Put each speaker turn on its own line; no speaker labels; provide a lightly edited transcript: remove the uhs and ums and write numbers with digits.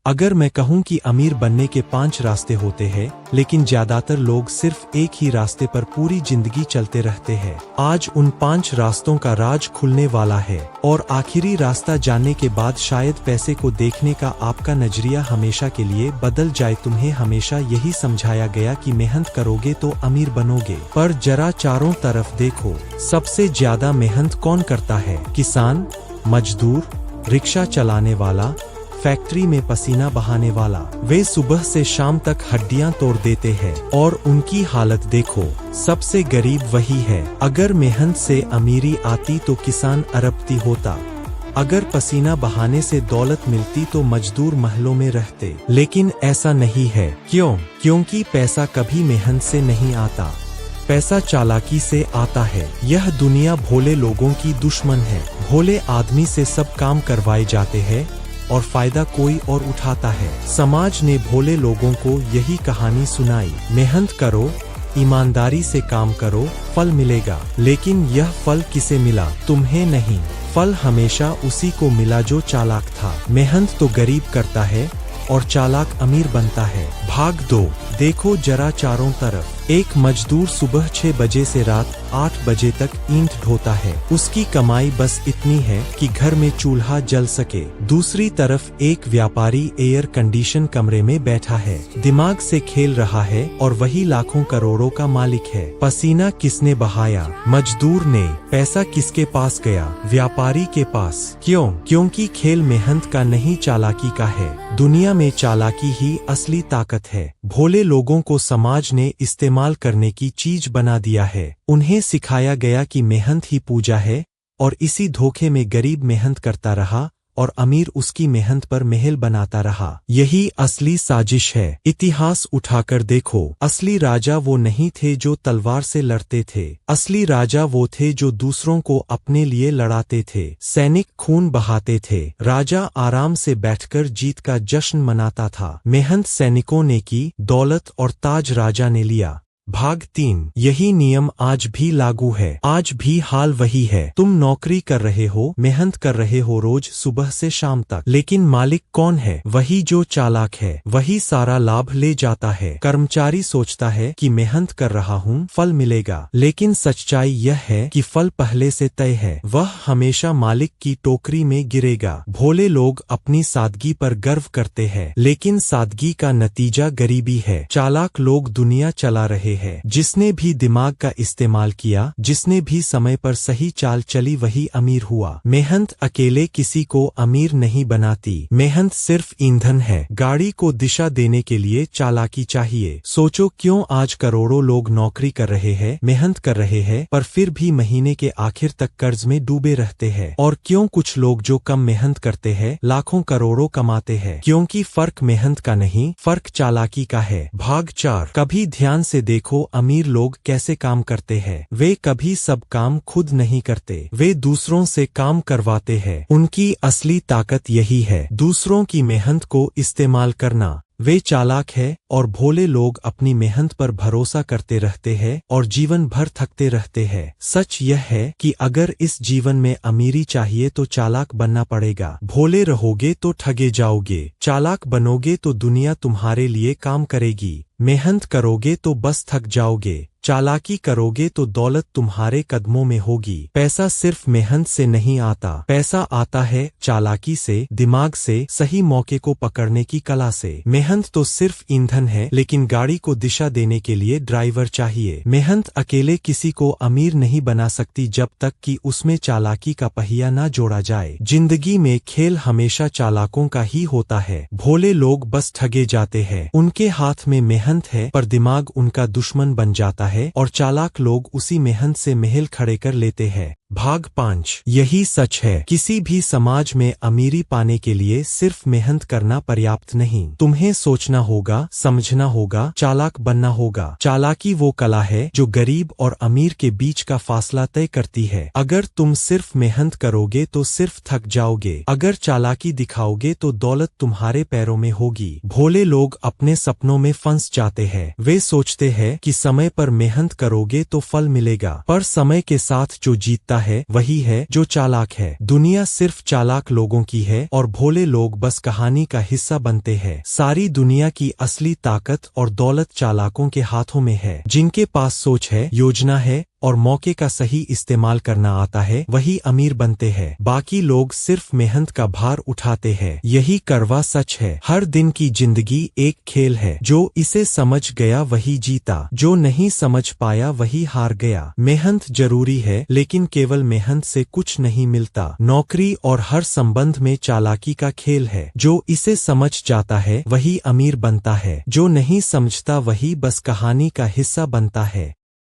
अगर मैं कहूँ कि अमीर बनने के 5 रास्ते होते हैं, लेकिन ज्यादातर लोग सिर्फ एक ही रास्ते पर पूरी जिंदगी चलते रहते हैं। आज उन 5 रास्तों का राज खुलने वाला है और आखिरी रास्ता जानने के बाद शायद पैसे को देखने का आपका नजरिया हमेशा के लिए बदल जाए। तुम्हें हमेशा यही समझाया गया कि मेहनत करोगे तो अमीर बनोगे, पर जरा चारों तरफ देखो, सबसे ज्यादा मेहनत कौन करता है? किसान, मजदूर, रिक्शा चलाने वाला, फैक्ट्री में पसीना बहाने वाला। वे सुबह से शाम तक हड्डियां तोड़ देते हैं और उनकी हालत देखो। सबसे गरीब वही है। अगर मेहनत से अमीरी आती तो किसान अरबपति होता, अगर पसीना बहाने से दौलत मिलती तो मजदूर महलों में रहते। लेकिन ऐसा नहीं है। क्यों? क्योंकि पैसा कभी मेहनत से नहीं आता, पैसा चालाकी से आता है। यह दुनिया भोले लोगों की दुश्मन है। भोले आदमी से सब काम करवाए जाते हैं और फायदा कोई और उठाता है। समाज ने भोले लोगों को यही कहानी सुनाई, मेहनत करो, ईमानदारी से काम करो, फल मिलेगा। लेकिन यह फल किसे मिला? तुम्हें नहीं। फल हमेशा उसी को मिला जो चालाक था। मेहनत तो गरीब करता है और चालाक अमीर बनता है। भाग 2। देखो जरा चारों तरफ। एक मजदूर सुबह 6 बजे से रात 8 बजे तक ईंट ढोता है। उसकी कमाई बस इतनी है कि घर में चूल्हा जल सके। दूसरी तरफ एक व्यापारी एयर कंडीशन कमरे में बैठा है, दिमाग से खेल रहा है और वही लाखों करोड़ों का मालिक है। पसीना किसने बहाया? मजदूर ने। पैसा किसके पास गया? व्यापारी के पास। क्यों? क्योंकि खेल मेहनत का नहीं, चालाकी का है। दुनिया में चालाकी ही असली ताकत है। भोले लोगों को समाज ने इस्तेमाल करने की चीज बना दिया है। उन्हें सिखाया गया कि मेहनत ही पूजा है और इसी धोखे में गरीब मेहनत करता रहा और अमीर उसकी मेहनत पर महल बनाता रहा। यही असली साजिश है। इतिहास उठाकर देखो, असली राजा वो नहीं थे जो तलवार से लड़ते थे। असली राजा वो थे जो दूसरों को अपने लिए लड़ाते थे। सैनिक खून बहाते थे, राजा आराम से बैठकर जीत का जश्न मनाता था। मेहनत सैनिकों ने की, दौलत और ताज राजा ने लिया। भाग 3। यही नियम आज भी लागू है। आज भी हाल वही है। तुम नौकरी कर रहे हो, मेहनत कर रहे हो रोज सुबह से शाम तक, लेकिन मालिक कौन है? वही जो चालाक है। वही सारा लाभ ले जाता है। कर्मचारी सोचता है कि मेहनत कर रहा हूँ, फल मिलेगा, लेकिन सच्चाई यह है कि फल पहले से तय है। वह हमेशा मालिक की टोकरी में गिरेगा। भोले लोग अपनी सादगी पर गर्व करते हैं, लेकिन सादगी का नतीजा गरीबी है। चालाक लोग दुनिया चला रहे है। जिसने भी दिमाग का इस्तेमाल किया, जिसने भी समय पर सही चाल चली, वही अमीर हुआ। मेहनत अकेले किसी को अमीर नहीं बनाती। मेहनत सिर्फ ईंधन है। गाड़ी को दिशा देने के लिए चालाकी चाहिए। सोचो क्यों आज करोड़ों लोग नौकरी कर रहे हैं, मेहनत कर रहे हैं, पर फिर भी महीने के आखिर तक कर्ज में डूबे रहते हैं। और क्यों कुछ लोग जो कम मेहनत करते हैं लाखों करोड़ों कमाते हैं? क्योंकि फर्क मेहनत का नहीं, फर्क चालाकी का है। भाग 4। कभी ध्यान से देखो अमीर लोग कैसे काम करते हैं। वे कभी सब काम खुद नहीं करते, वे दूसरों से काम करवाते हैं। उनकी असली ताकत यही है, दूसरों की मेहनत को इस्तेमाल करना। वे चालाक है और भोले लोग अपनी मेहनत पर भरोसा करते रहते हैं और जीवन भर थकते रहते हैं। सच यह है कि अगर इस जीवन में अमीरी चाहिए तो चालाक बनना पड़ेगा। भोले रहोगे तो ठगे जाओगे, चालाक बनोगे तो दुनिया तुम्हारे लिए काम करेगी। मेहनत करोगे तो बस थक जाओगे, चालाकी करोगे तो दौलत तुम्हारे कदमों में होगी। पैसा सिर्फ मेहनत से नहीं आता, पैसा आता है चालाकी से, दिमाग से, सही मौके को पकड़ने की कला से। मेहनत तो सिर्फ ईंधन है, लेकिन गाड़ी को दिशा देने के लिए ड्राइवर चाहिए। मेहनत अकेले किसी को अमीर नहीं बना सकती जब तक कि उसमें चालाकी का पहिया ना जोड़ा जाए। जिंदगी में खेल हमेशा चालाकों का ही होता है। भोले लोग बस ठगे जाते हैं। उनके हाथ में मेहनत है पर दिमाग उनका दुश्मन बन जाता है और चालाक लोग उसी मेहनत से महल खड़े कर लेते हैं। भाग 5। यही सच है। किसी भी समाज में अमीरी पाने के लिए सिर्फ मेहनत करना पर्याप्त नहीं। तुम्हें सोचना होगा, समझना होगा, चालाक बनना होगा। चालाकी वो कला है जो गरीब और अमीर के बीच का फासला तय करती है। अगर तुम सिर्फ मेहनत करोगे तो सिर्फ थक जाओगे, अगर चालाकी दिखाओगे तो दौलत तुम्हारे पैरों में होगी। भोले लोग अपने सपनों में फंस जाते हैं। वे सोचते हैं कि समय पर मेहनत करोगे तो फल मिलेगा, पर समय के साथ जो जीतता जीता है वही है जो चालाक है। दुनिया सिर्फ चालाक लोगों की है और भोले लोग बस कहानी का हिस्सा बनते हैं। सारी दुनिया की असली ताकत और दौलत चालाकों के हाथों में है। जिनके पास सोच है, योजना है और मौके का सही इस्तेमाल करना आता है, वही अमीर बनते हैं। बाकी लोग सिर्फ मेहनत का भार उठाते हैं। यही कड़वा सच है। हर दिन की जिंदगी एक खेल है। जो इसे समझ गया वही जीता, जो नहीं समझ पाया वही हार गया। मेहनत जरूरी है, लेकिन केवल मेहनत से कुछ नहीं मिलता। नौकरी और हर संबंध में चालाकी का खेल है। जो इसे समझ जाता है वही अमीर बनता है, जो नहीं समझता वही बस कहानी का हिस्सा बनता है।